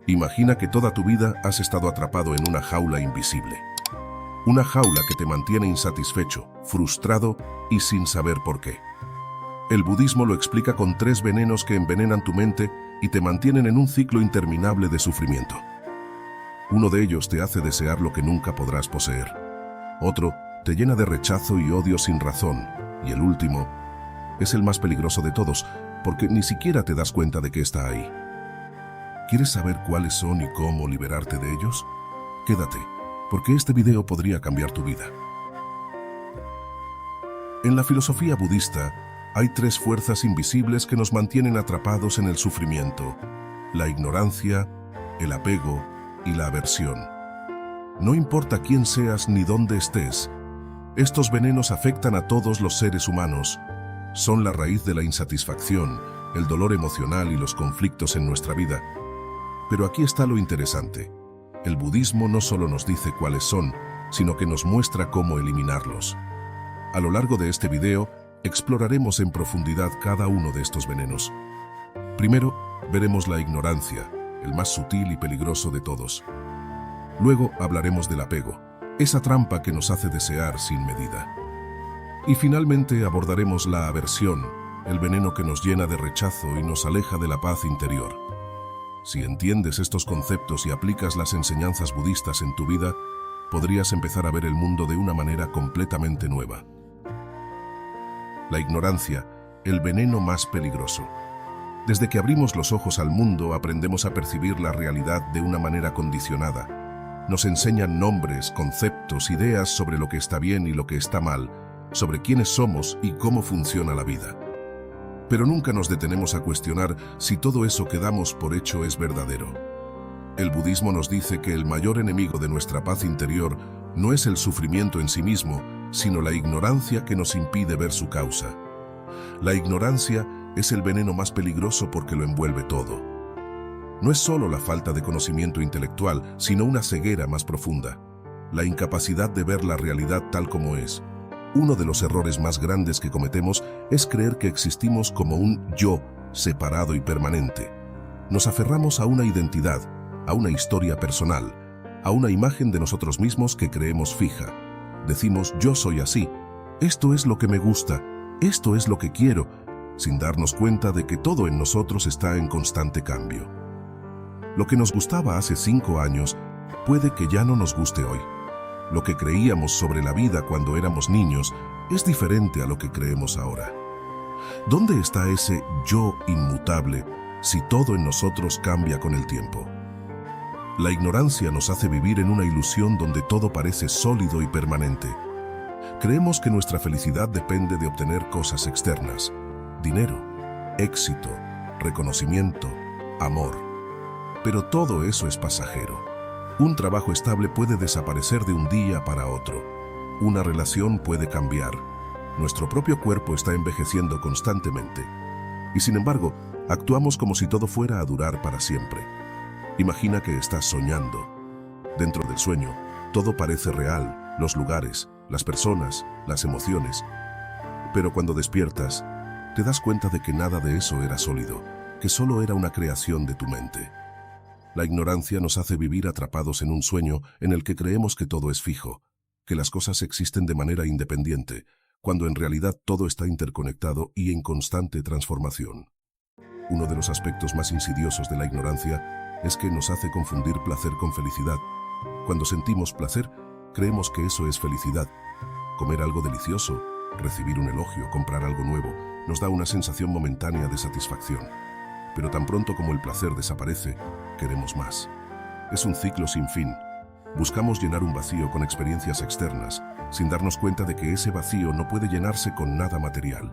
Imagina que toda tu vida has estado atrapado en una jaula invisible. Una jaula que te mantiene insatisfecho, frustrado y sin saber por qué. El budismo lo explica con 3 venenos que envenenan tu mente y te mantienen en un ciclo interminable de sufrimiento. Uno de ellos te hace desear lo que nunca podrás poseer. Otro te llena de rechazo y odio sin razón. Y el último es el más peligroso de todos, porque ni siquiera te das cuenta de que está ahí. ¿Quieres saber cuáles son y cómo liberarte de ellos? Quédate, porque este video podría cambiar tu vida. En la filosofía budista, hay 3 fuerzas invisibles que nos mantienen atrapados en el sufrimiento: la ignorancia, el apego y la aversión. No importa quién seas ni dónde estés, estos venenos afectan a todos los seres humanos. Son la raíz de la insatisfacción, el dolor emocional y los conflictos en nuestra vida. Pero aquí está lo interesante. El budismo no solo nos dice cuáles son, sino que nos muestra cómo eliminarlos. A lo largo de este video, exploraremos en profundidad cada uno de estos venenos. Primero, veremos la ignorancia, el más sutil y peligroso de todos. Luego hablaremos del apego, esa trampa que nos hace desear sin medida. Y finalmente abordaremos la aversión, el veneno que nos llena de rechazo y nos aleja de la paz interior. Si entiendes estos conceptos y aplicas las enseñanzas budistas en tu vida, podrías empezar a ver el mundo de una manera completamente nueva. La ignorancia, el veneno más peligroso. Desde que abrimos los ojos al mundo, aprendemos a percibir la realidad de una manera condicionada. Nos enseñan nombres, conceptos, ideas sobre lo que está bien y lo que está mal, sobre quiénes somos y cómo funciona la vida. Pero nunca nos detenemos a cuestionar si todo eso que damos por hecho es verdadero. El budismo nos dice que el mayor enemigo de nuestra paz interior no es el sufrimiento en sí mismo, sino la ignorancia que nos impide ver su causa. La ignorancia es el veneno más peligroso porque lo envuelve todo. No es solo la falta de conocimiento intelectual, sino una ceguera más profunda, la incapacidad de ver la realidad tal como es. Uno de los errores más grandes que cometemos es creer que existimos como un yo separado y permanente. Nos aferramos a una identidad, a una historia personal, a una imagen de nosotros mismos que creemos fija. Decimos, yo soy así, esto es lo que me gusta, esto es lo que quiero, sin darnos cuenta de que todo en nosotros está en constante cambio. Lo que nos gustaba hace 5 años puede que ya no nos guste hoy. Lo que creíamos sobre la vida cuando éramos niños es diferente a lo que creemos ahora. ¿Dónde está ese yo inmutable si todo en nosotros cambia con el tiempo? La ignorancia nos hace vivir en una ilusión donde todo parece sólido y permanente. Creemos que nuestra felicidad depende de obtener cosas externas: dinero, éxito, reconocimiento, amor. Pero todo eso es pasajero. Un trabajo estable puede desaparecer de un día para otro. Una relación puede cambiar. Nuestro propio cuerpo está envejeciendo constantemente. Y sin embargo, actuamos como si todo fuera a durar para siempre. Imagina que estás soñando. Dentro del sueño, todo parece real: los lugares, las personas, las emociones. Pero cuando despiertas, te das cuenta de que nada de eso era sólido, que solo era una creación de tu mente. La ignorancia nos hace vivir atrapados en un sueño en el que creemos que todo es fijo, que las cosas existen de manera independiente, cuando en realidad todo está interconectado y en constante transformación. Uno de los aspectos más insidiosos de la ignorancia es que nos hace confundir placer con felicidad. Cuando sentimos placer, creemos que eso es felicidad. Comer algo delicioso, recibir un elogio, comprar algo nuevo, nos da una sensación momentánea de satisfacción. Pero tan pronto como el placer desaparece, queremos más. Es un ciclo sin fin. Buscamos llenar un vacío con experiencias externas, sin darnos cuenta de que ese vacío no puede llenarse con nada material.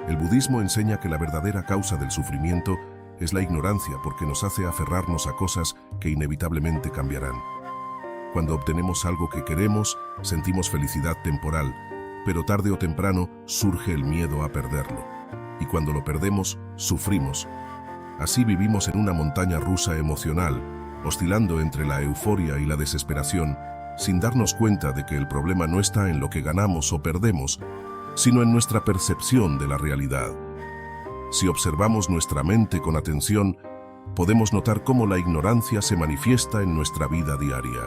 El budismo enseña que la verdadera causa del sufrimiento es la ignorancia, porque nos hace aferrarnos a cosas que inevitablemente cambiarán. Cuando obtenemos algo que queremos, sentimos felicidad temporal, pero tarde o temprano surge el miedo a perderlo. Y cuando lo perdemos, sufrimos. Así vivimos en una montaña rusa emocional, oscilando entre la euforia y la desesperación, sin darnos cuenta de que el problema no está en lo que ganamos o perdemos, sino en nuestra percepción de la realidad. Si observamos nuestra mente con atención, podemos notar cómo la ignorancia se manifiesta en nuestra vida diaria.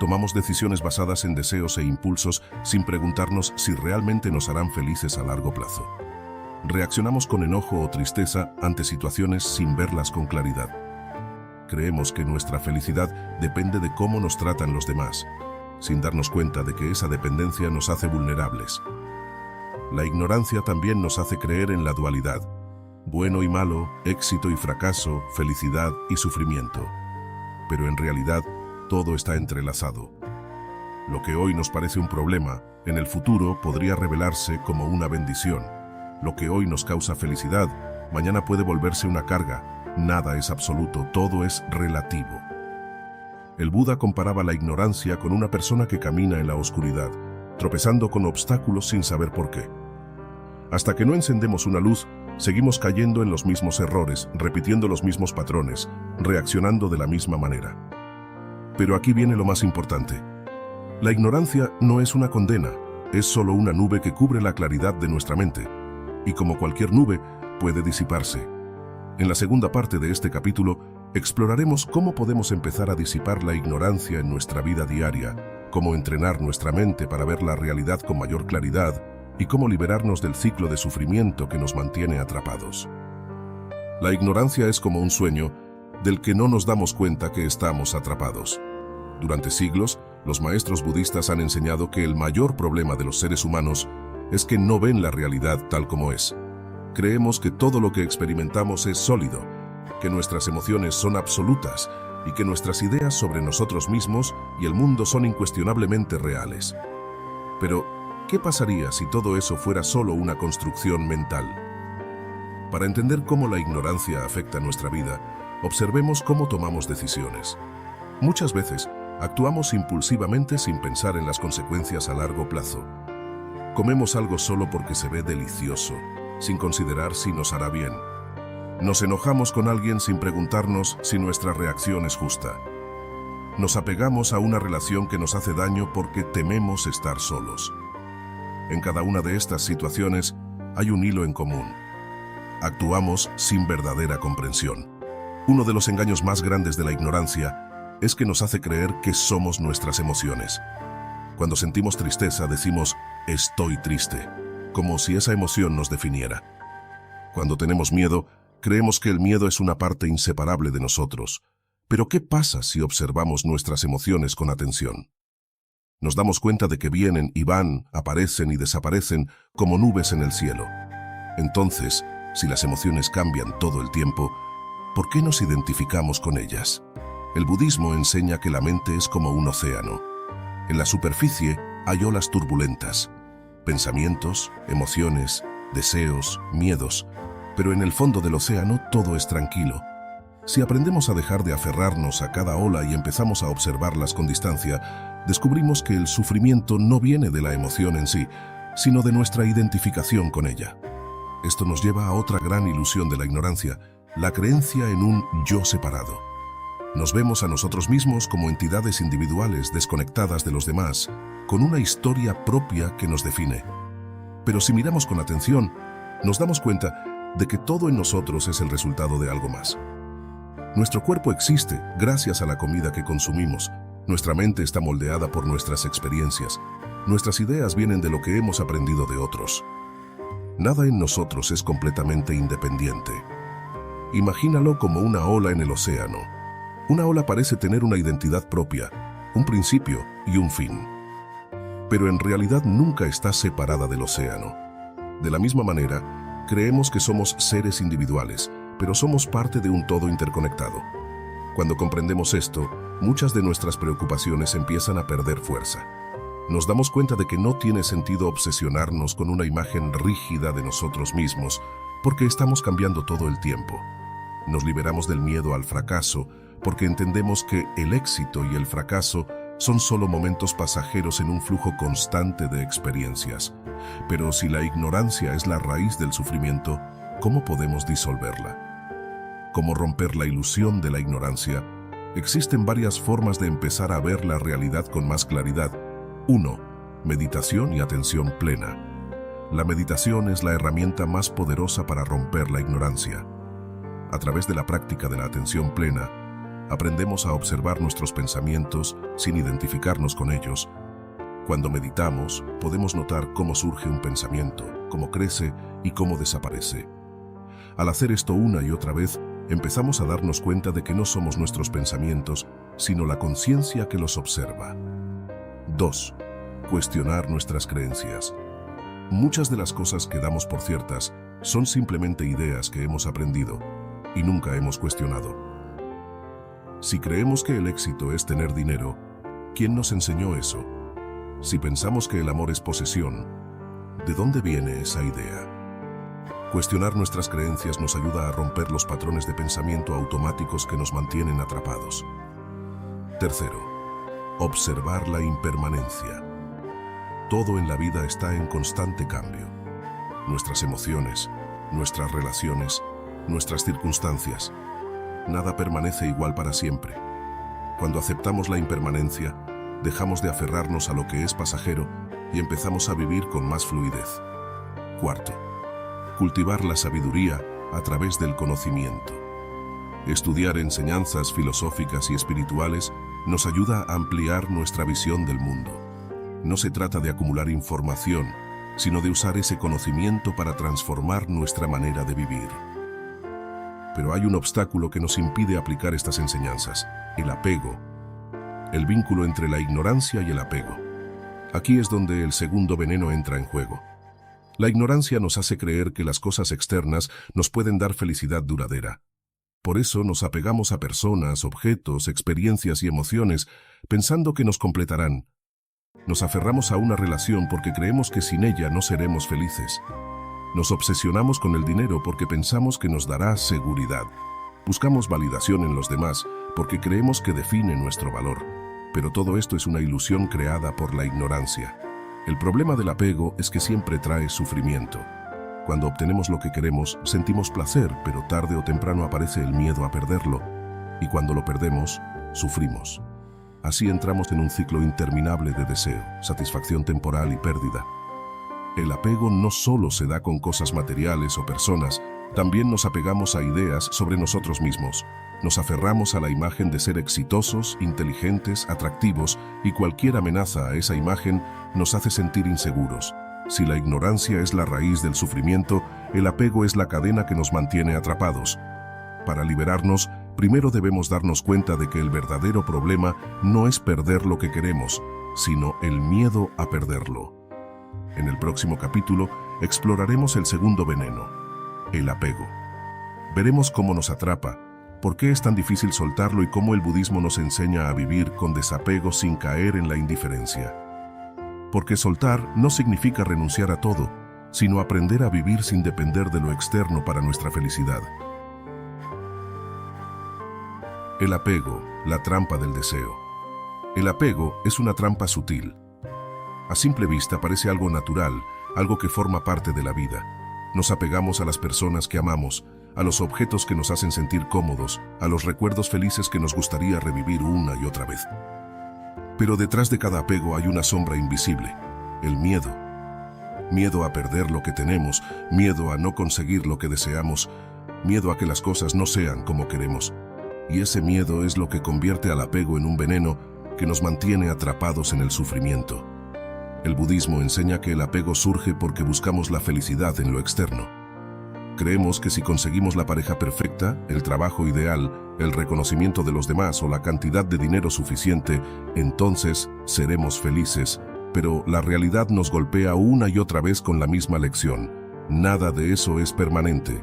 Tomamos decisiones basadas en deseos e impulsos sin preguntarnos si realmente nos harán felices a largo plazo. Reaccionamos con enojo o tristeza ante situaciones sin verlas con claridad. Creemos que nuestra felicidad depende de cómo nos tratan los demás, sin darnos cuenta de que esa dependencia nos hace vulnerables. La ignorancia también nos hace creer en la dualidad: bueno y malo, éxito y fracaso, felicidad y sufrimiento. Pero en realidad, todo está entrelazado. Lo que hoy nos parece un problema, en el futuro podría revelarse como una bendición. Lo que hoy nos causa felicidad, mañana puede volverse una carga. Nada es absoluto, todo es relativo. El Buda comparaba la ignorancia con una persona que camina en la oscuridad, tropezando con obstáculos sin saber por qué. Hasta que no encendemos una luz, seguimos cayendo en los mismos errores, repitiendo los mismos patrones, reaccionando de la misma manera. Pero aquí viene lo más importante. La ignorancia no es una condena, es solo una nube que cubre la claridad de nuestra mente, y como cualquier nube, puede disiparse. En la segunda parte de este capítulo, exploraremos cómo podemos empezar a disipar la ignorancia en nuestra vida diaria, cómo entrenar nuestra mente para ver la realidad con mayor claridad y cómo liberarnos del ciclo de sufrimiento que nos mantiene atrapados. La ignorancia es como un sueño del que no nos damos cuenta que estamos atrapados. Durante siglos, los maestros budistas han enseñado que el mayor problema de los seres humanos es que no ven la realidad tal como es. Creemos que todo lo que experimentamos es sólido, que nuestras emociones son absolutas y que nuestras ideas sobre nosotros mismos y el mundo son incuestionablemente reales. Pero, ¿qué pasaría si todo eso fuera solo una construcción mental? Para entender cómo la ignorancia afecta nuestra vida, observemos cómo tomamos decisiones. Muchas veces, actuamos impulsivamente sin pensar en las consecuencias a largo plazo. Comemos algo solo porque se ve delicioso, sin considerar si nos hará bien. Nos enojamos con alguien sin preguntarnos si nuestra reacción es justa. Nos apegamos a una relación que nos hace daño porque tememos estar solos. En cada una de estas situaciones hay un hilo en común. Actuamos sin verdadera comprensión. Uno de los engaños más grandes de la ignorancia es que nos hace creer que somos nuestras emociones. Cuando sentimos tristeza decimos «estoy triste», como si esa emoción nos definiera. Cuando tenemos miedo, creemos que el miedo es una parte inseparable de nosotros. Pero ¿qué pasa si observamos nuestras emociones con atención? Nos damos cuenta de que vienen y van, aparecen y desaparecen como nubes en el cielo. Entonces, si las emociones cambian todo el tiempo, ¿por qué nos identificamos con ellas? El budismo enseña que la mente es como un océano. En la superficie hay olas turbulentas, pensamientos, emociones, deseos, miedos, pero en el fondo del océano todo es tranquilo. Si aprendemos a dejar de aferrarnos a cada ola y empezamos a observarlas con distancia, descubrimos que el sufrimiento no viene de la emoción en sí, sino de nuestra identificación con ella. Esto nos lleva a otra gran ilusión de la ignorancia, la creencia en un yo separado. Nos vemos a nosotros mismos como entidades individuales desconectadas de los demás, con una historia propia que nos define. Pero si miramos con atención, nos damos cuenta de que todo en nosotros es el resultado de algo más. Nuestro cuerpo existe gracias a la comida que consumimos. Nuestra mente está moldeada por nuestras experiencias. Nuestras ideas vienen de lo que hemos aprendido de otros. Nada en nosotros es completamente independiente. Imagínalo como una ola en el océano. Una ola parece tener una identidad propia, un principio y un fin. Pero en realidad nunca está separada del océano. De la misma manera, creemos que somos seres individuales, pero somos parte de un todo interconectado. Cuando comprendemos esto, muchas de nuestras preocupaciones empiezan a perder fuerza. Nos damos cuenta de que no tiene sentido obsesionarnos con una imagen rígida de nosotros mismos, porque estamos cambiando todo el tiempo. Nos liberamos del miedo al fracaso, porque entendemos que el éxito y el fracaso son solo momentos pasajeros en un flujo constante de experiencias. Pero si la ignorancia es la raíz del sufrimiento, ¿cómo podemos disolverla? ¿Cómo romper la ilusión de la ignorancia? Existen varias formas de empezar a ver la realidad con más claridad. 1. Meditación y atención plena. La meditación es la herramienta más poderosa para romper la ignorancia. A través de la práctica de la atención plena, aprendemos a observar nuestros pensamientos sin identificarnos con ellos. Cuando meditamos, podemos notar cómo surge un pensamiento, cómo crece y cómo desaparece. Al hacer esto una y otra vez, empezamos a darnos cuenta de que no somos nuestros pensamientos, sino la conciencia que los observa. 2. Cuestionar nuestras creencias. Muchas de las cosas que damos por ciertas son simplemente ideas que hemos aprendido y nunca hemos cuestionado. Si creemos que el éxito es tener dinero, ¿quién nos enseñó eso? Si pensamos que el amor es posesión, ¿de dónde viene esa idea? Cuestionar nuestras creencias nos ayuda a romper los patrones de pensamiento automáticos que nos mantienen atrapados. 3. Observar la impermanencia. Todo en la vida está en constante cambio. Nuestras emociones, nuestras relaciones, nuestras circunstancias. Nada permanece igual para siempre. Cuando aceptamos la impermanencia, dejamos de aferrarnos a lo que es pasajero y empezamos a vivir con más fluidez. 4. Cultivar la sabiduría a través del conocimiento. Estudiar enseñanzas filosóficas y espirituales nos ayuda a ampliar nuestra visión del mundo. No se trata de acumular información, sino de usar ese conocimiento para transformar nuestra manera de vivir. Pero hay un obstáculo que nos impide aplicar estas enseñanzas: el apego. El vínculo entre la ignorancia y el apego. Aquí es donde el segundo veneno entra en juego. La ignorancia nos hace creer que las cosas externas nos pueden dar felicidad duradera. Por eso nos apegamos a personas, objetos, experiencias y emociones, pensando que nos completarán. Nos aferramos a una relación porque creemos que sin ella no seremos felices. Nos obsesionamos con el dinero porque pensamos que nos dará seguridad. Buscamos validación en los demás porque creemos que define nuestro valor. Pero todo esto es una ilusión creada por la ignorancia. El problema del apego es que siempre trae sufrimiento. Cuando obtenemos lo que queremos, sentimos placer, pero tarde o temprano aparece el miedo a perderlo. Y cuando lo perdemos, sufrimos. Así entramos en un ciclo interminable de deseo, satisfacción temporal y pérdida. El apego no solo se da con cosas materiales o personas, también nos apegamos a ideas sobre nosotros mismos. Nos aferramos a la imagen de ser exitosos, inteligentes, atractivos, y cualquier amenaza a esa imagen nos hace sentir inseguros. Si la ignorancia es la raíz del sufrimiento, el apego es la cadena que nos mantiene atrapados. Para liberarnos, primero debemos darnos cuenta de que el verdadero problema no es perder lo que queremos, sino el miedo a perderlo. En el próximo capítulo exploraremos el segundo veneno, el apego. Veremos cómo nos atrapa, por qué es tan difícil soltarlo y cómo el budismo nos enseña a vivir con desapego sin caer en la indiferencia. Porque soltar no significa renunciar a todo, sino aprender a vivir sin depender de lo externo para nuestra felicidad. El apego, la trampa del deseo. El apego es una trampa sutil. A simple vista parece algo natural, algo que forma parte de la vida. Nos apegamos a las personas que amamos, a los objetos que nos hacen sentir cómodos, a los recuerdos felices que nos gustaría revivir una y otra vez. Pero detrás de cada apego hay una sombra invisible, el miedo. Miedo a perder lo que tenemos, miedo a no conseguir lo que deseamos, miedo a que las cosas no sean como queremos. Y ese miedo es lo que convierte al apego en un veneno que nos mantiene atrapados en el sufrimiento. El budismo enseña que el apego surge porque buscamos la felicidad en lo externo. Creemos que si conseguimos la pareja perfecta, el trabajo ideal, el reconocimiento de los demás o la cantidad de dinero suficiente, entonces seremos felices. Pero la realidad nos golpea una y otra vez con la misma lección. Nada de eso es permanente.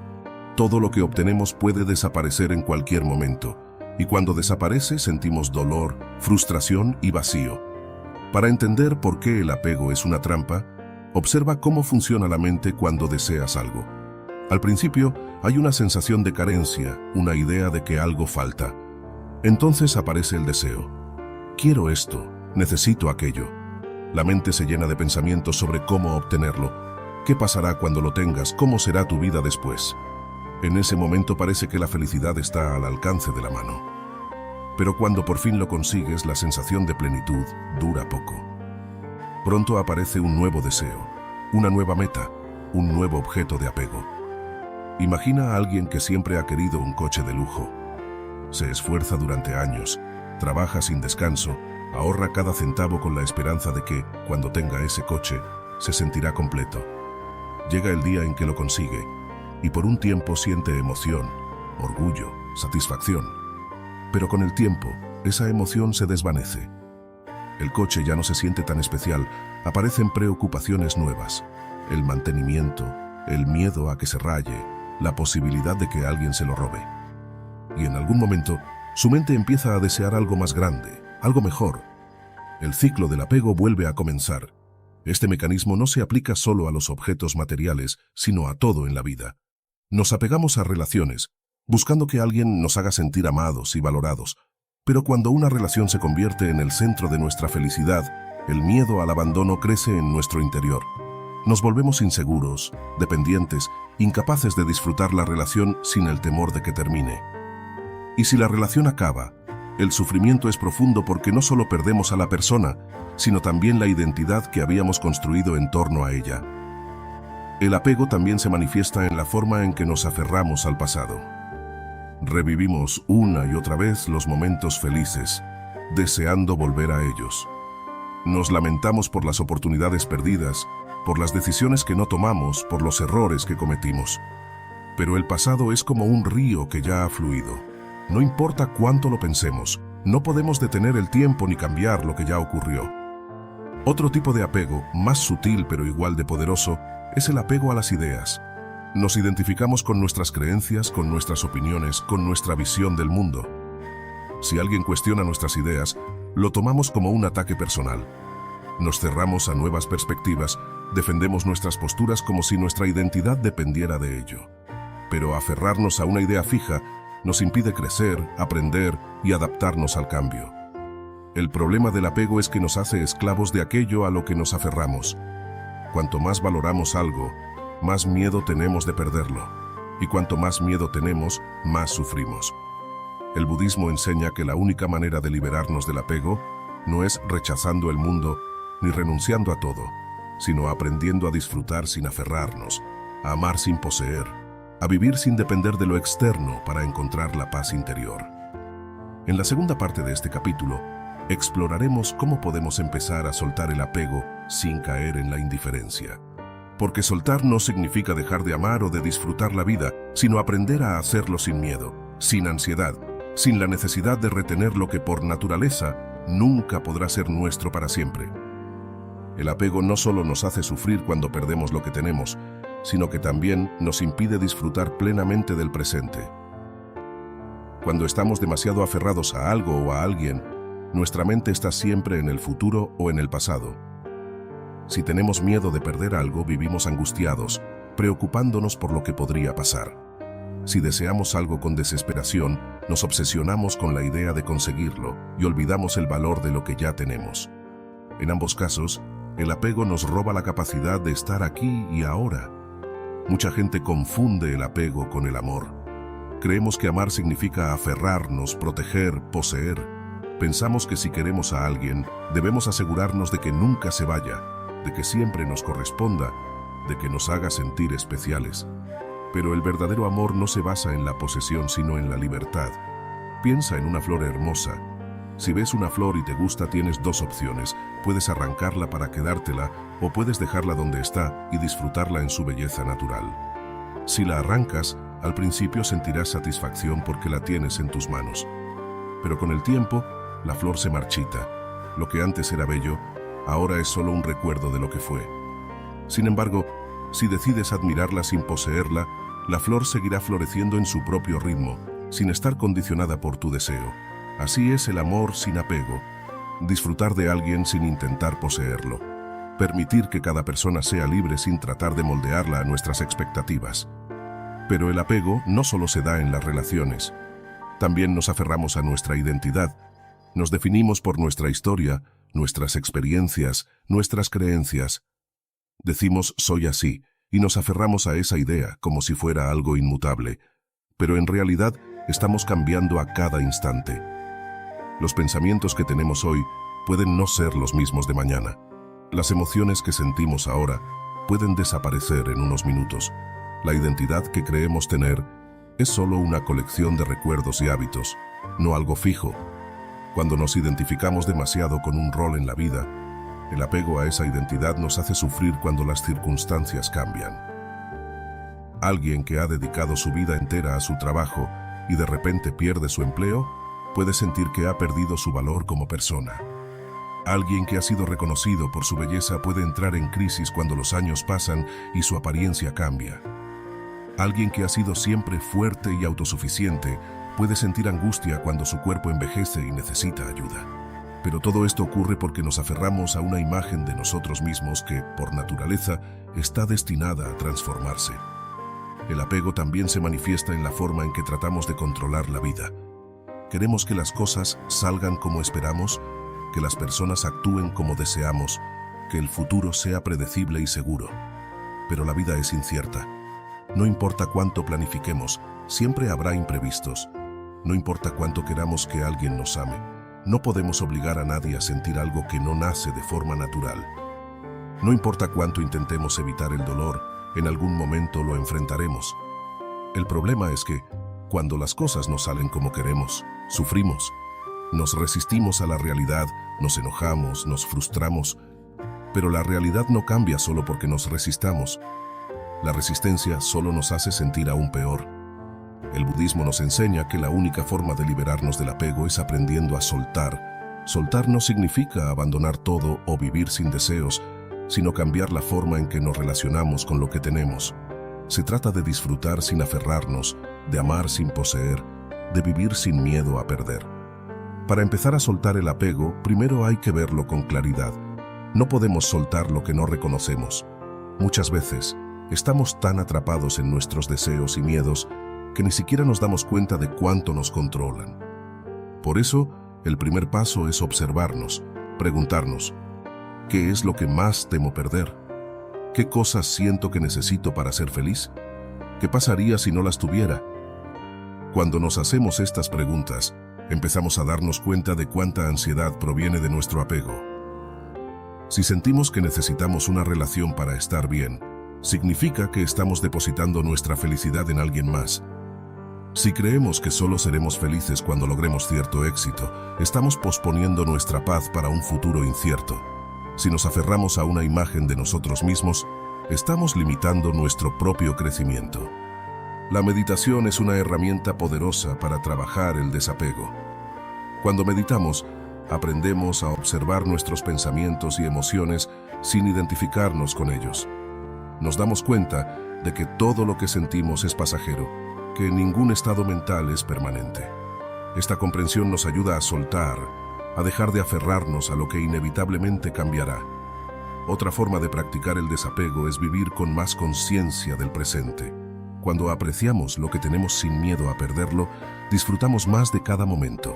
Todo lo que obtenemos puede desaparecer en cualquier momento. Y cuando desaparece sentimos dolor, frustración y vacío. Para entender por qué el apego es una trampa, observa cómo funciona la mente cuando deseas algo. Al principio, hay una sensación de carencia, una idea de que algo falta. Entonces aparece el deseo. Quiero esto, necesito aquello. La mente se llena de pensamientos sobre cómo obtenerlo. ¿Qué pasará cuando lo tengas? ¿Cómo será tu vida después? En ese momento parece que la felicidad está al alcance de la mano. Pero cuando por fin lo consigues, la sensación de plenitud dura poco. Pronto aparece un nuevo deseo, una nueva meta, un nuevo objeto de apego. Imagina a alguien que siempre ha querido un coche de lujo. Se esfuerza durante años, trabaja sin descanso, ahorra cada centavo con la esperanza de que, cuando tenga ese coche, se sentirá completo. Llega el día en que lo consigue, y por un tiempo siente emoción, orgullo, satisfacción. Pero con el tiempo, esa emoción se desvanece. El coche ya no se siente tan especial, aparecen preocupaciones nuevas. El mantenimiento, el miedo a que se raye, la posibilidad de que alguien se lo robe. Y en algún momento, su mente empieza a desear algo más grande, algo mejor. El ciclo del apego vuelve a comenzar. Este mecanismo no se aplica solo a los objetos materiales, sino a todo en la vida. Nos apegamos a relaciones, buscando que alguien nos haga sentir amados y valorados. Pero cuando una relación se convierte en el centro de nuestra felicidad, el miedo al abandono crece en nuestro interior. Nos volvemos inseguros, dependientes, incapaces de disfrutar la relación sin el temor de que termine. Y si la relación acaba, el sufrimiento es profundo porque no solo perdemos a la persona, sino también la identidad que habíamos construido en torno a ella. El apego también se manifiesta en la forma en que nos aferramos al pasado. Revivimos una y otra vez los momentos felices, deseando volver a ellos. Nos lamentamos por las oportunidades perdidas, por las decisiones que no tomamos, por los errores que cometimos. Pero el pasado es como un río que ya ha fluido. No importa cuánto lo pensemos, no podemos detener el tiempo ni cambiar lo que ya ocurrió. Otro tipo de apego, más sutil pero igual de poderoso, es el apego a las ideas. Nos identificamos con nuestras creencias, con nuestras opiniones, con nuestra visión del mundo. Si alguien cuestiona nuestras ideas, lo tomamos como un ataque personal. Nos cerramos a nuevas perspectivas, defendemos nuestras posturas como si nuestra identidad dependiera de ello. Pero aferrarnos a una idea fija nos impide crecer, aprender y adaptarnos al cambio. El problema del apego es que nos hace esclavos de aquello a lo que nos aferramos. Cuanto más valoramos algo, más miedo tenemos de perderlo. Y cuanto más miedo tenemos, más sufrimos. El budismo enseña que la única manera de liberarnos del apego no es rechazando el mundo ni renunciando a todo, sino aprendiendo a disfrutar sin aferrarnos, a amar sin poseer, a vivir sin depender de lo externo para encontrar la paz interior. En la segunda parte de este capítulo, exploraremos cómo podemos empezar a soltar el apego sin caer en la indiferencia. Porque soltar no significa dejar de amar o de disfrutar la vida, sino aprender a hacerlo sin miedo, sin ansiedad, sin la necesidad de retener lo que por naturaleza nunca podrá ser nuestro para siempre. El apego no solo nos hace sufrir cuando perdemos lo que tenemos, sino que también nos impide disfrutar plenamente del presente. Cuando estamos demasiado aferrados a algo o a alguien, nuestra mente está siempre en el futuro o en el pasado. Si tenemos miedo de perder algo, vivimos angustiados, preocupándonos por lo que podría pasar. Si deseamos algo con desesperación, nos obsesionamos con la idea de conseguirlo y olvidamos el valor de lo que ya tenemos. En ambos casos, el apego nos roba la capacidad de estar aquí y ahora. Mucha gente confunde el apego con el amor. Creemos que amar significa aferrarnos, proteger, poseer. Pensamos que si queremos a alguien, debemos asegurarnos de que nunca se vaya, de que siempre nos corresponda, de que nos haga sentir especiales. Pero el verdadero amor no se basa en la posesión, sino en la libertad. Piensa en una flor hermosa. Si ves una flor y te gusta, tienes dos opciones. Puedes arrancarla para quedártela o puedes dejarla donde está y disfrutarla en su belleza natural. Si la arrancas, al principio sentirás satisfacción porque la tienes en tus manos. Pero con el tiempo, la flor se marchita. Lo que antes era bello, ahora es solo un recuerdo de lo que fue. Sin embargo, si decides admirarla sin poseerla, la flor seguirá floreciendo en su propio ritmo, sin estar condicionada por tu deseo. Así es el amor sin apego. Disfrutar de alguien sin intentar poseerlo. Permitir que cada persona sea libre sin tratar de moldearla a nuestras expectativas. Pero el apego no solo se da en las relaciones. También nos aferramos a nuestra identidad. Nos definimos por nuestra historia, nuestras experiencias, nuestras creencias. Decimos soy así y nos aferramos a esa idea como si fuera algo inmutable. Pero en realidad estamos cambiando a cada instante. Los pensamientos que tenemos hoy pueden no ser los mismos de mañana. Las emociones que sentimos ahora pueden desaparecer en unos minutos. La identidad que creemos tener es solo una colección de recuerdos y hábitos, no algo fijo. Cuando nos identificamos demasiado con un rol en la vida, el apego a esa identidad nos hace sufrir cuando las circunstancias cambian. Alguien que ha dedicado su vida entera a su trabajo y de repente pierde su empleo, puede sentir que ha perdido su valor como persona. Alguien que ha sido reconocido por su belleza puede entrar en crisis cuando los años pasan y su apariencia cambia. Alguien que ha sido siempre fuerte y autosuficiente puede sentir angustia cuando su cuerpo envejece y necesita ayuda. Pero todo esto ocurre porque nos aferramos a una imagen de nosotros mismos que, por naturaleza, está destinada a transformarse. El apego también se manifiesta en la forma en que tratamos de controlar la vida. Queremos que las cosas salgan como esperamos, que las personas actúen como deseamos, que el futuro sea predecible y seguro. Pero la vida es incierta. No importa cuánto planifiquemos, siempre habrá imprevistos. No importa cuánto queramos que alguien nos ame, no podemos obligar a nadie a sentir algo que no nace de forma natural. No importa cuánto intentemos evitar el dolor, en algún momento lo enfrentaremos. El problema es que, cuando las cosas no salen como queremos, sufrimos. Nos resistimos a la realidad, nos enojamos, nos frustramos. Pero la realidad no cambia solo porque nos resistamos. La resistencia solo nos hace sentir aún peor. El budismo nos enseña que la única forma de liberarnos del apego es aprendiendo a soltar. Soltar no significa abandonar todo o vivir sin deseos, sino cambiar la forma en que nos relacionamos con lo que tenemos. Se trata de disfrutar sin aferrarnos, de amar sin poseer, de vivir sin miedo a perder. Para empezar a soltar el apego, primero hay que verlo con claridad. No podemos soltar lo que no reconocemos. Muchas veces, estamos tan atrapados en nuestros deseos y miedos que ni siquiera nos damos cuenta de cuánto nos controlan. Por eso, el primer paso es observarnos, preguntarnos, ¿qué es lo que más temo perder? ¿Qué cosas siento que necesito para ser feliz? ¿Qué pasaría si no las tuviera? Cuando nos hacemos estas preguntas, empezamos a darnos cuenta de cuánta ansiedad proviene de nuestro apego. Si sentimos que necesitamos una relación para estar bien, significa que estamos depositando nuestra felicidad en alguien más. Si creemos que solo seremos felices cuando logremos cierto éxito, estamos posponiendo nuestra paz para un futuro incierto. Si nos aferramos a una imagen de nosotros mismos, estamos limitando nuestro propio crecimiento. La meditación es una herramienta poderosa para trabajar el desapego. Cuando meditamos, aprendemos a observar nuestros pensamientos y emociones sin identificarnos con ellos. Nos damos cuenta de que todo lo que sentimos es pasajero, que ningún estado mental es permanente. Esta comprensión nos ayuda a soltar, a dejar de aferrarnos a lo que inevitablemente cambiará. Otra forma de practicar el desapego es vivir con más conciencia del presente. Cuando apreciamos lo que tenemos sin miedo a perderlo, disfrutamos más de cada momento.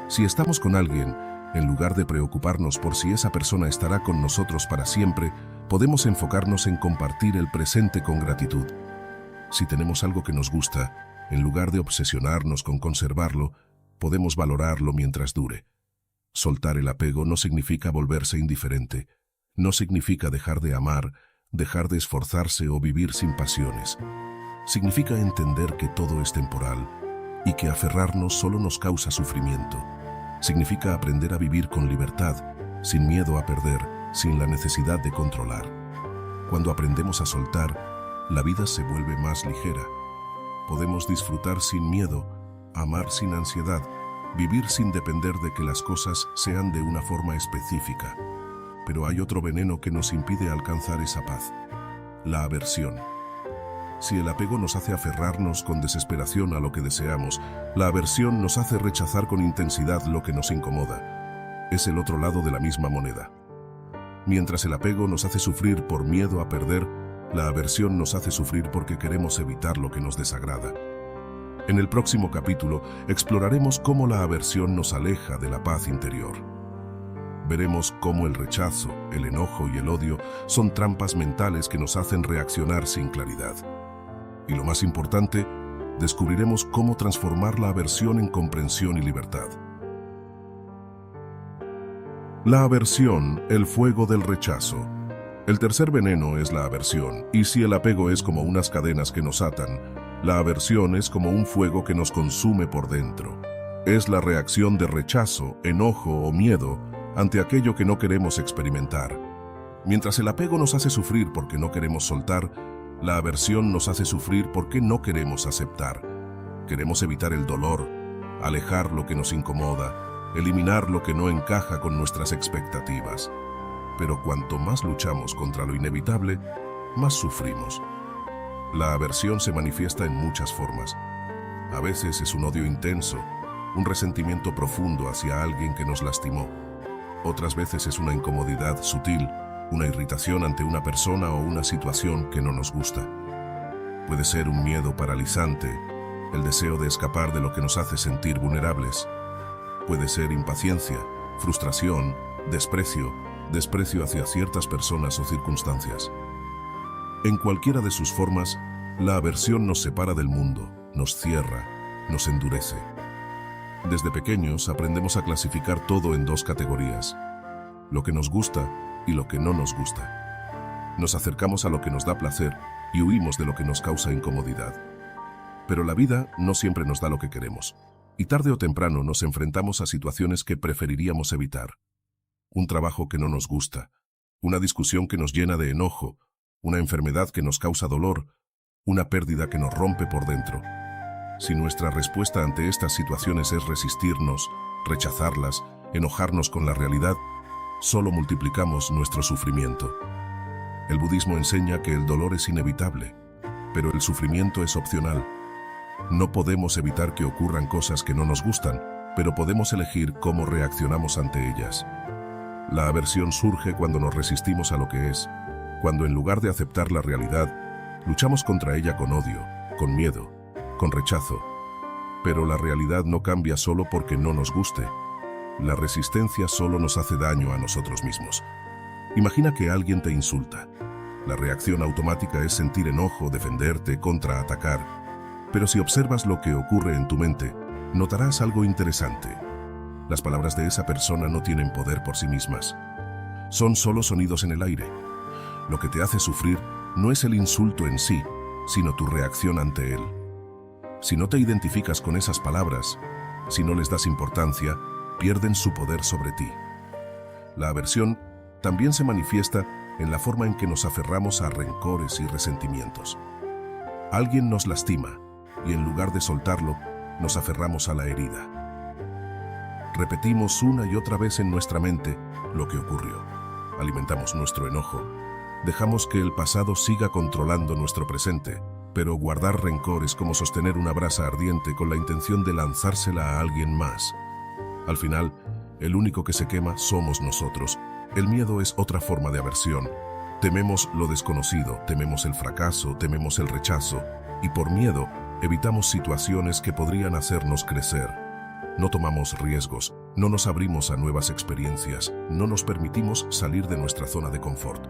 Si estamos con alguien, en lugar de preocuparnos por si esa persona estará con nosotros para siempre, podemos enfocarnos en compartir el presente con gratitud. Si tenemos algo que nos gusta, en lugar de obsesionarnos con conservarlo, podemos valorarlo mientras dure. Soltar el apego no significa volverse indiferente. No significa dejar de amar, dejar de esforzarse o vivir sin pasiones. Significa entender que todo es temporal y que aferrarnos solo nos causa sufrimiento. Significa aprender a vivir con libertad, sin miedo a perder, sin la necesidad de controlar. Cuando aprendemos a soltar, la vida se vuelve más ligera. Podemos disfrutar sin miedo, amar sin ansiedad, vivir sin depender de que las cosas sean de una forma específica. Pero hay otro veneno que nos impide alcanzar esa paz: la aversión. Si el apego nos hace aferrarnos con desesperación a lo que deseamos, la aversión nos hace rechazar con intensidad lo que nos incomoda. Es el otro lado de la misma moneda. Mientras el apego nos hace sufrir por miedo a perder, la aversión nos hace sufrir porque queremos evitar lo que nos desagrada. En el próximo capítulo exploraremos cómo la aversión nos aleja de la paz interior. Veremos cómo el rechazo, el enojo y el odio son trampas mentales que nos hacen reaccionar sin claridad. Y lo más importante, descubriremos cómo transformar la aversión en comprensión y libertad. La aversión, el fuego del rechazo. El tercer veneno es la aversión, y si el apego es como unas cadenas que nos atan, la aversión es como un fuego que nos consume por dentro. Es la reacción de rechazo, enojo o miedo ante aquello que no queremos experimentar. Mientras el apego nos hace sufrir porque no queremos soltar, la aversión nos hace sufrir porque no queremos aceptar. Queremos evitar el dolor, alejar lo que nos incomoda, eliminar lo que no encaja con nuestras expectativas. Pero cuanto más luchamos contra lo inevitable, más sufrimos. La aversión se manifiesta en muchas formas. A veces es un odio intenso, un resentimiento profundo hacia alguien que nos lastimó. Otras veces es una incomodidad sutil, una irritación ante una persona o una situación que no nos gusta. Puede ser un miedo paralizante, el deseo de escapar de lo que nos hace sentir vulnerables. Puede ser impaciencia, frustración, desprecio hacia ciertas personas o circunstancias. En cualquiera de sus formas, la aversión nos separa del mundo, nos cierra, nos endurece. Desde pequeños aprendemos a clasificar todo en dos categorías: lo que nos gusta y lo que no nos gusta. Nos acercamos a lo que nos da placer y huimos de lo que nos causa incomodidad. Pero la vida no siempre nos da lo que queremos, y tarde o temprano nos enfrentamos a situaciones que preferiríamos evitar. Un trabajo que no nos gusta, una discusión que nos llena de enojo, una enfermedad que nos causa dolor, una pérdida que nos rompe por dentro. Si nuestra respuesta ante estas situaciones es resistirnos, rechazarlas, enojarnos con la realidad, solo multiplicamos nuestro sufrimiento. El budismo enseña que el dolor es inevitable, pero el sufrimiento es opcional. No podemos evitar que ocurran cosas que no nos gustan, pero podemos elegir cómo reaccionamos ante ellas. La aversión surge cuando nos resistimos a lo que es, cuando en lugar de aceptar la realidad, luchamos contra ella con odio, con miedo, con rechazo. Pero la realidad no cambia solo porque no nos guste. La resistencia solo nos hace daño a nosotros mismos. Imagina que alguien te insulta. La reacción automática es sentir enojo, defenderte, contraatacar. Pero si observas lo que ocurre en tu mente, notarás algo interesante. Las palabras de esa persona no tienen poder por sí mismas. Son solo sonidos en el aire. Lo que te hace sufrir no es el insulto en sí, sino tu reacción ante él. Si no te identificas con esas palabras, si no les das importancia, pierden su poder sobre ti. La aversión también se manifiesta en la forma en que nos aferramos a rencores y resentimientos. Alguien nos lastima y en lugar de soltarlo, nos aferramos a la herida. Repetimos una y otra vez en nuestra mente lo que ocurrió. Alimentamos nuestro enojo. Dejamos que el pasado siga controlando nuestro presente, pero guardar rencor es como sostener una brasa ardiente con la intención de lanzársela a alguien más. Al final, el único que se quema somos nosotros. El miedo es otra forma de aversión. Tememos lo desconocido, tememos el fracaso, tememos el rechazo, y por miedo evitamos situaciones que podrían hacernos crecer. No tomamos riesgos, no nos abrimos a nuevas experiencias, no nos permitimos salir de nuestra zona de confort.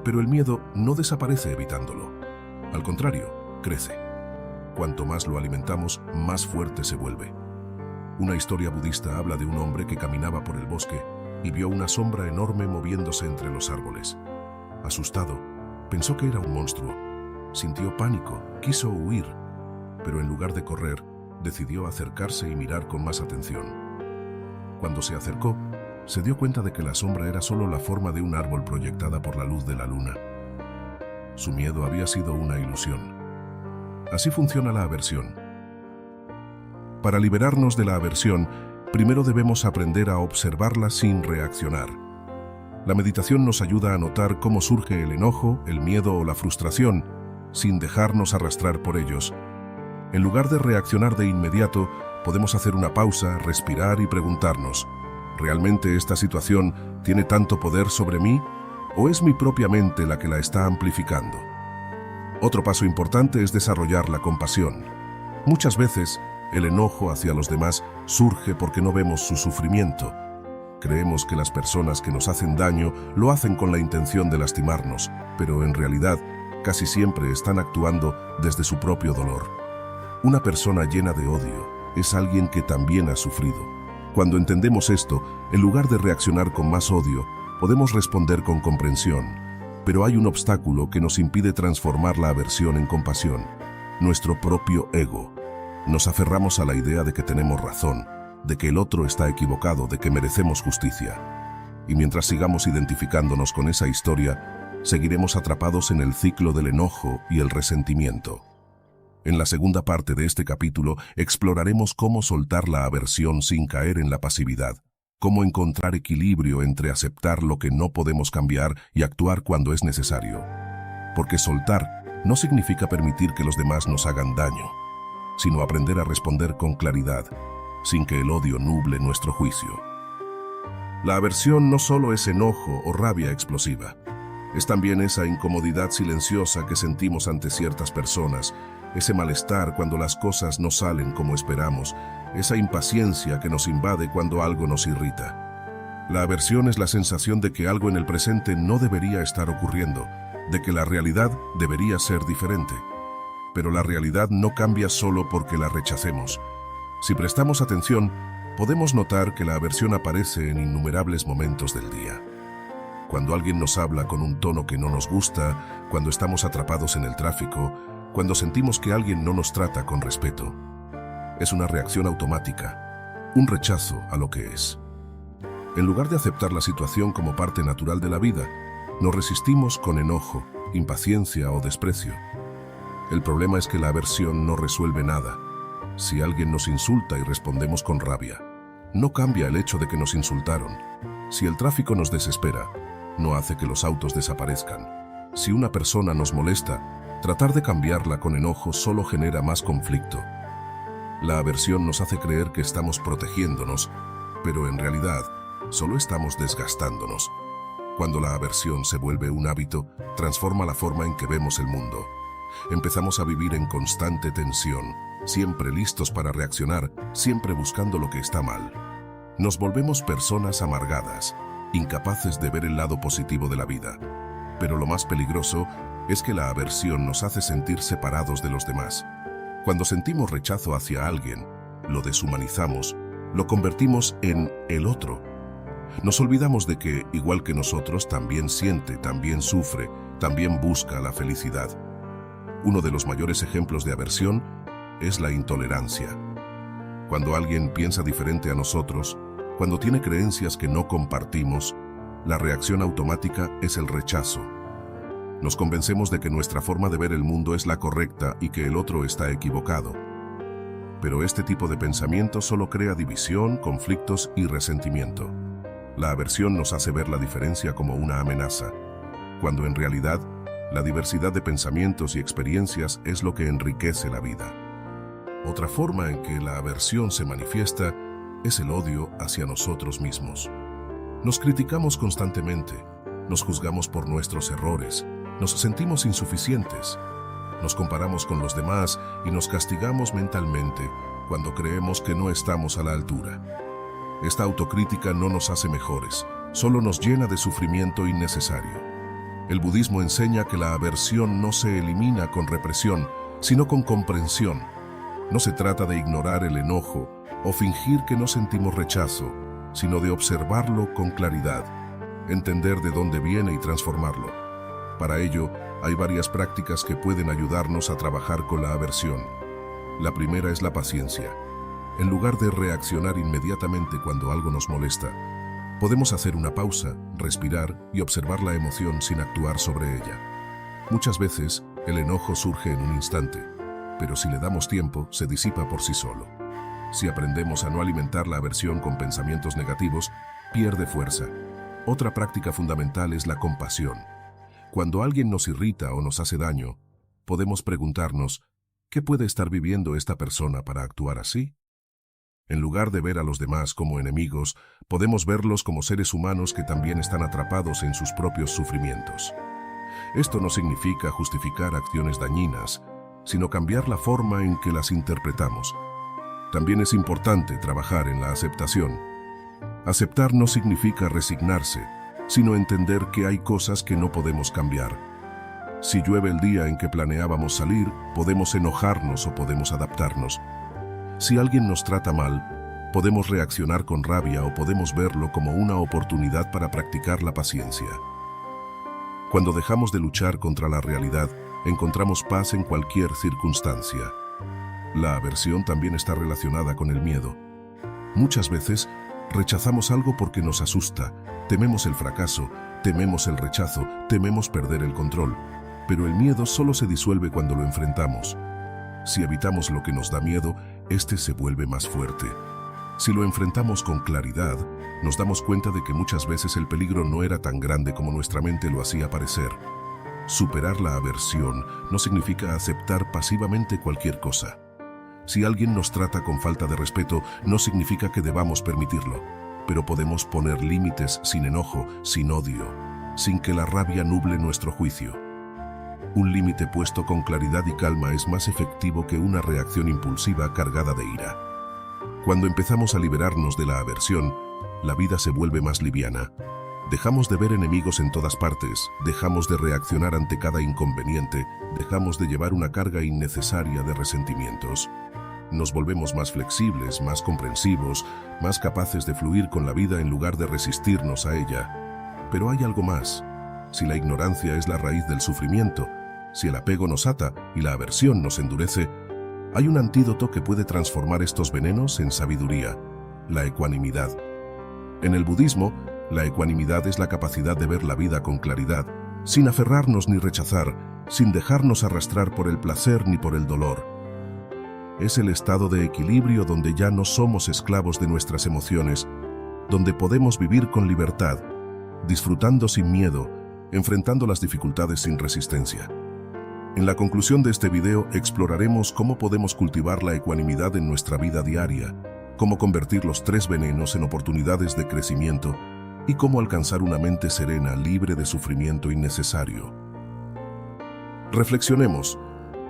Pero el miedo no desaparece evitándolo. Al contrario, crece. Cuanto más lo alimentamos, más fuerte se vuelve. Una historia budista habla de un hombre que caminaba por el bosque y vio una sombra enorme moviéndose entre los árboles. Asustado, pensó que era un monstruo. Sintió pánico, quiso huir, pero en lugar de correr, decidió acercarse y mirar con más atención. Cuando se acercó, se dio cuenta de que la sombra era solo la forma de un árbol proyectada por la luz de la luna. Su miedo había sido una ilusión. Así funciona la aversión. Para liberarnos de la aversión, primero debemos aprender a observarla sin reaccionar. La meditación nos ayuda a notar cómo surge el enojo, el miedo o la frustración, sin dejarnos arrastrar por ellos. En lugar de reaccionar de inmediato, podemos hacer una pausa, respirar y preguntarnos: ¿realmente esta situación tiene tanto poder sobre mí? ¿O es mi propia mente la que la está amplificando? Otro paso importante es desarrollar la compasión. Muchas veces, el enojo hacia los demás surge porque no vemos su sufrimiento. Creemos que las personas que nos hacen daño lo hacen con la intención de lastimarnos, pero en realidad casi siempre están actuando desde su propio dolor. Una persona llena de odio es alguien que también ha sufrido. Cuando entendemos esto, en lugar de reaccionar con más odio, podemos responder con comprensión, Pero hay un obstáculo que nos impide transformar la aversión en compasión: nuestro propio ego. Nos aferramos a la idea de que tenemos razón, de que el otro está equivocado, de que merecemos justicia. Y mientras sigamos identificándonos con esa historia, seguiremos atrapados en el ciclo del enojo y el resentimiento. En la segunda parte de este capítulo exploraremos cómo soltar la aversión sin caer en la pasividad, cómo encontrar equilibrio entre aceptar lo que no podemos cambiar y actuar cuando es necesario. Porque soltar no significa permitir que los demás nos hagan daño, sino aprender a responder con claridad, sin que el odio nuble nuestro juicio. La aversión no solo es enojo o rabia explosiva, es también esa incomodidad silenciosa que sentimos ante ciertas personas, ese malestar cuando las cosas no salen como esperamos, esa impaciencia que nos invade cuando algo nos irrita. La aversión es la sensación de que algo en el presente no debería estar ocurriendo, de que la realidad debería ser diferente. Pero la realidad no cambia solo porque la rechacemos. Si prestamos atención, podemos notar que la aversión aparece en innumerables momentos del día. Cuando alguien nos habla con un tono que no nos gusta, cuando estamos atrapados en el tráfico, cuando sentimos que alguien no nos trata con respeto. Es una reacción automática, un rechazo a lo que es. En lugar de aceptar la situación como parte natural de la vida, nos resistimos con enojo, impaciencia o desprecio. El problema es que la aversión no resuelve nada. Si alguien nos insulta y respondemos con rabia, no cambia el hecho de que nos insultaron. Si el tráfico nos desespera, no hace que los autos desaparezcan. Si una persona nos molesta, tratar de cambiarla con enojo solo genera más conflicto. La aversión nos hace creer que estamos protegiéndonos, pero en realidad solo estamos desgastándonos. Cuando la aversión se vuelve un hábito, transforma la forma en que vemos el mundo. Empezamos a vivir en constante tensión, siempre listos para reaccionar, siempre buscando lo que está mal. Nos volvemos personas amargadas, incapaces de ver el lado positivo de la vida. Pero lo más peligroso es que la aversión nos hace sentir separados de los demás. Cuando sentimos rechazo hacia alguien, lo deshumanizamos, lo convertimos en el otro. Nos olvidamos de que, igual que nosotros, también siente, también sufre, también busca la felicidad. Uno de los mayores ejemplos de aversión es la intolerancia. Cuando alguien piensa diferente a nosotros, cuando tiene creencias que no compartimos, la reacción automática es el rechazo. Nos convencemos de que nuestra forma de ver el mundo es la correcta y que el otro está equivocado. Pero este tipo de pensamiento solo crea división, conflictos y resentimiento. La aversión nos hace ver la diferencia como una amenaza, cuando en realidad la diversidad de pensamientos y experiencias es lo que enriquece la vida. Otra forma en que la aversión se manifiesta es el odio hacia nosotros mismos. Nos criticamos constantemente, nos juzgamos por nuestros errores, nos sentimos insuficientes, nos comparamos con los demás y nos castigamos mentalmente cuando creemos que no estamos a la altura. Esta autocrítica no nos hace mejores, solo nos llena de sufrimiento innecesario. El budismo enseña que la aversión no se elimina con represión, sino con comprensión. No se trata de ignorar el enojo o fingir que no sentimos rechazo, sino de observarlo con claridad, entender de dónde viene y transformarlo. Para ello, hay varias prácticas que pueden ayudarnos a trabajar con la aversión. La primera es la paciencia. En lugar de reaccionar inmediatamente cuando algo nos molesta, podemos hacer una pausa, respirar y observar la emoción sin actuar sobre ella. Muchas veces, el enojo surge en un instante, pero si le damos tiempo, se disipa por sí solo. Si aprendemos a no alimentar la aversión con pensamientos negativos, pierde fuerza. Otra práctica fundamental es la compasión. Cuando alguien nos irrita o nos hace daño, podemos preguntarnos, ¿qué puede estar viviendo esta persona para actuar así? En lugar de ver a los demás como enemigos, podemos verlos como seres humanos que también están atrapados en sus propios sufrimientos. Esto no significa justificar acciones dañinas, sino cambiar la forma en que las interpretamos. También es importante trabajar en la aceptación. Aceptar no significa resignarse, sino entender que hay cosas que no podemos cambiar. Si llueve el día en que planeábamos salir, podemos enojarnos o podemos adaptarnos. Si alguien nos trata mal, podemos reaccionar con rabia o podemos verlo como una oportunidad para practicar la paciencia. Cuando dejamos de luchar contra la realidad, encontramos paz en cualquier circunstancia. La aversión también está relacionada con el miedo. Muchas veces rechazamos algo porque nos asusta, tememos el fracaso, tememos el rechazo, tememos perder el control. Pero el miedo solo se disuelve cuando lo enfrentamos. Si evitamos lo que nos da miedo, este se vuelve más fuerte. Si lo enfrentamos con claridad, nos damos cuenta de que muchas veces el peligro no era tan grande como nuestra mente lo hacía parecer. Superar la aversión no significa aceptar pasivamente cualquier cosa. Si alguien nos trata con falta de respeto, no significa que debamos permitirlo, pero podemos poner límites sin enojo, sin odio, sin que la rabia nuble nuestro juicio. Un límite puesto con claridad y calma es más efectivo que una reacción impulsiva cargada de ira. Cuando empezamos a liberarnos de la aversión, la vida se vuelve más liviana. Dejamos de ver enemigos en todas partes, dejamos de reaccionar ante cada inconveniente, dejamos de llevar una carga innecesaria de resentimientos. Nos volvemos más flexibles, más comprensivos, más capaces de fluir con la vida en lugar de resistirnos a ella. Pero hay algo más. Si la ignorancia es la raíz del sufrimiento, si el apego nos ata y la aversión nos endurece, hay un antídoto que puede transformar estos venenos en sabiduría: la ecuanimidad. En el budismo, la ecuanimidad es la capacidad de ver la vida con claridad, sin aferrarnos ni rechazar, sin dejarnos arrastrar por el placer ni por el dolor. Es el estado de equilibrio donde ya no somos esclavos de nuestras emociones, donde podemos vivir con libertad, disfrutando sin miedo, enfrentando las dificultades sin resistencia. En la conclusión de este video exploraremos cómo podemos cultivar la ecuanimidad en nuestra vida diaria, cómo convertir los 3 venenos en oportunidades de crecimiento y cómo alcanzar una mente serena, libre de sufrimiento innecesario. Reflexionemos.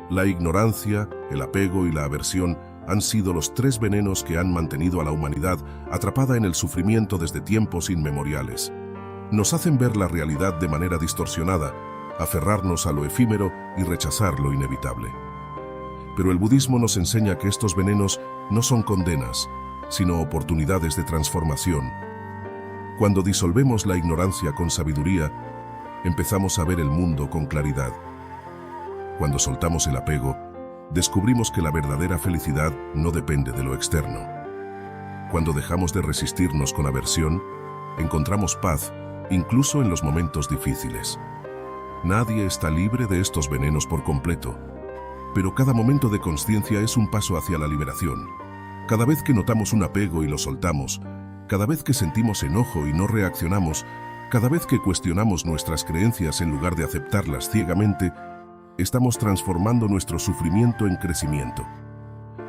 La ignorancia, el apego y la aversión han sido los 3 venenos que han mantenido a la humanidad atrapada en el sufrimiento desde tiempos inmemoriales. Nos hacen ver la realidad de manera distorsionada, aferrarnos a lo efímero y rechazar lo inevitable. Pero el budismo nos enseña que estos venenos no son condenas, sino oportunidades de transformación. Cuando disolvemos la ignorancia con sabiduría, empezamos a ver el mundo con claridad. Cuando soltamos el apego, descubrimos que la verdadera felicidad no depende de lo externo. Cuando dejamos de resistirnos con aversión, encontramos paz, incluso en los momentos difíciles. Nadie está libre de estos venenos por completo, pero cada momento de consciencia es un paso hacia la liberación. Cada vez que notamos un apego y lo soltamos, cada vez que sentimos enojo y no reaccionamos, cada vez que cuestionamos nuestras creencias en lugar de aceptarlas ciegamente, estamos transformando nuestro sufrimiento en crecimiento.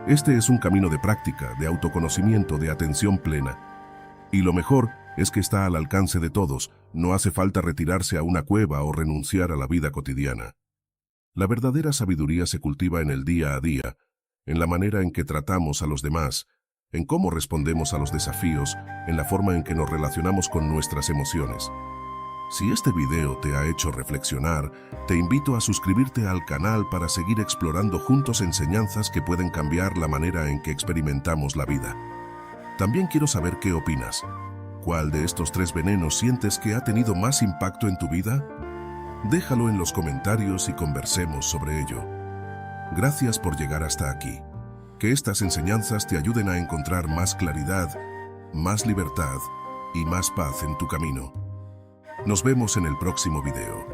Este es un camino de práctica, de autoconocimiento, de atención plena. Y lo mejor es que está al alcance de todos, no hace falta retirarse a una cueva o renunciar a la vida cotidiana. La verdadera sabiduría se cultiva en el día a día, en la manera en que tratamos a los demás, en cómo respondemos a los desafíos, en la forma en que nos relacionamos con nuestras emociones. Si este video te ha hecho reflexionar, te invito a suscribirte al canal para seguir explorando juntos enseñanzas que pueden cambiar la manera en que experimentamos la vida. También quiero saber qué opinas. ¿Cuál de estos 3 venenos sientes que ha tenido más impacto en tu vida? Déjalo en los comentarios y conversemos sobre ello. Gracias por llegar hasta aquí. Que estas enseñanzas te ayuden a encontrar más claridad, más libertad y más paz en tu camino. Nos vemos en el próximo video.